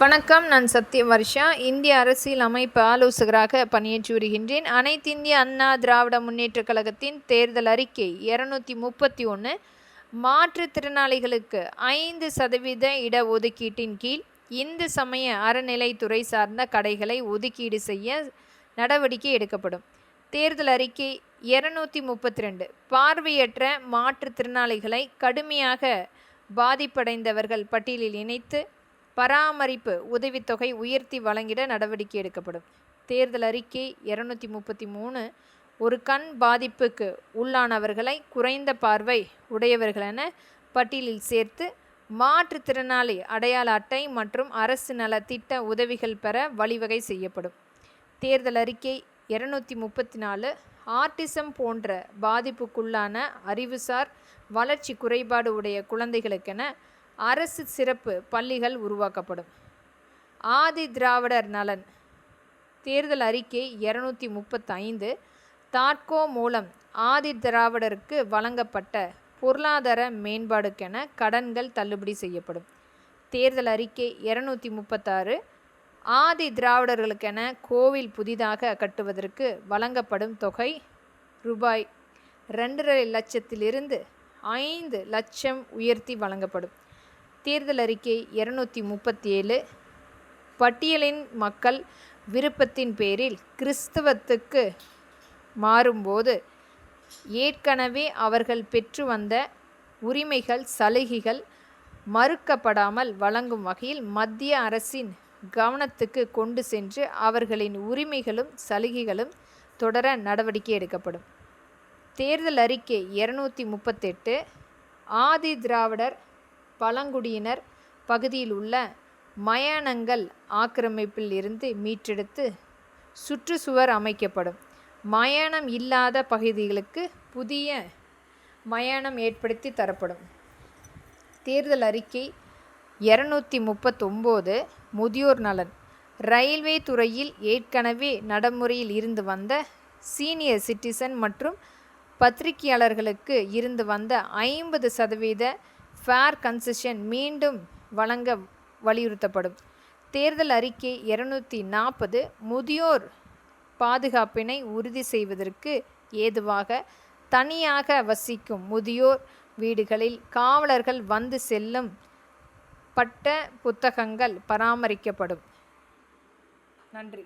வணக்கம். நான் சத்யவர்ஷா. இந்திய அரசியல் அமைப்பு ஆலோசகராக பணியாற்றி வருகின்றேன். அனைத்திந்திய அண்ணா திராவிட முன்னேற்றக் கழகத்தின் தேர்தல் அறிக்கை 231 மாற்றுத்திறனாளிகளுக்கு 5% இடஒதுக்கீட்டின் கீழ் இந்து சமய அறநிலைத்துறை சார்ந்த கடைகளை ஒதுக்கீடு செய்ய நடவடிக்கை எடுக்கப்படும். தேர்தல் அறிக்கை 232 பார்வையற்ற மாற்றுத்திறனாளிகளை கடுமையாக பாதிப்படைந்தவர்கள் பட்டியலில் இணைத்து பராமரிப்பு உதவித்தொகை உயர்த்தி வழங்கிட நடவடிக்கை எடுக்கப்படும். தேர்தல் அறிக்கை 233 ஒரு கண் பாதிப்புக்கு உள்ளானவர்களை குறைந்த பார்வை உடையவர்களென பட்டியலில் சேர்த்து மாற்றுத்திறனாளி அடையாள அட்டை மற்றும் அரசு நல திட்ட உதவிகள் பெற வழிவகை செய்யப்படும். தேர்தல் அறிக்கை 234 ஆட்டிசம் போன்ற பாதிப்புக்குள்ளான அறிவுசார் வளர்ச்சி குறைபாடு உடைய குழந்தைகளுக்கென அரசு சிறப்பு பள்ளிகள் உருவாக்கப்படும். ஆதி திராவிடர் நலன். தேர்தல் அறிக்கை 235 தாட்கோ மூலம் ஆதி திராவிடருக்கு வழங்கப்பட்ட பொருளாதார மேம்பாடுக்கென கடன்கள் தள்ளுபடி செய்யப்படும். தேர்தல் அறிக்கை 236 ஆதி திராவிடர்களுக்கென கோவில் புதிதாக கட்டுவதற்கு வழங்கப்படும் தொகை ரூபாய் 2.5 லட்சத்திலிருந்து 5 லட்சம் உயர்த்தி வழங்கப்படும். தேர்தல் அறிக்கை 237 பட்டியலின் மக்கள் விருப்பத்தின் பேரில் கிறிஸ்தவத்துக்கு மாறும்போது ஏற்கனவே அவர்கள் பெற்று வந்த உரிமைகள் சலுகைகள் மறுக்கப்படாமல் வழங்கும் வகையில் மத்திய அரசின் கவனத்துக்கு கொண்டு சென்று அவர்களின் உரிமைகளும் சலுகைகளும் தொடர நடவடிக்கை எடுக்கப்படும். தேர்தல் அறிக்கை 238 ஆதி திராவிடர் பழங்குடியினர் பகுதியில் உள்ள மயானங்கள் ஆக்கிரமிப்பில் இருந்து மீட்டெடுத்து சுற்றுச்சுவர் அமைக்கப்படும். மயானம் இல்லாத பகுதிகளுக்கு புதிய மயானம் ஏற்படுத்தி தரப்படும். தேர்தல் அறிக்கை 239 முதியோர் நலன். ரயில்வே துறையில் ஏற்கனவே நடைமுறையில் இருந்து வந்த சீனியர் சிட்டிசன் மற்றும் பத்திரிகையாளர்களுக்கு இருந்து வந்த 50% ஃபேர் கன்செஷன் மீண்டும் வழங்க வலியுறுத்தப்படும். தேர்தல் அறிக்கை 240 முதியோர் பாதுகாப்பினை உறுதி செய்வதற்கு ஏதுவாக தனியாக வசிக்கும் முதியோர் வீடுகளில் காவலர்கள் வந்து செல்லும் பட்ட புத்தகங்கள் பராமரிக்கப்படும். நன்றி.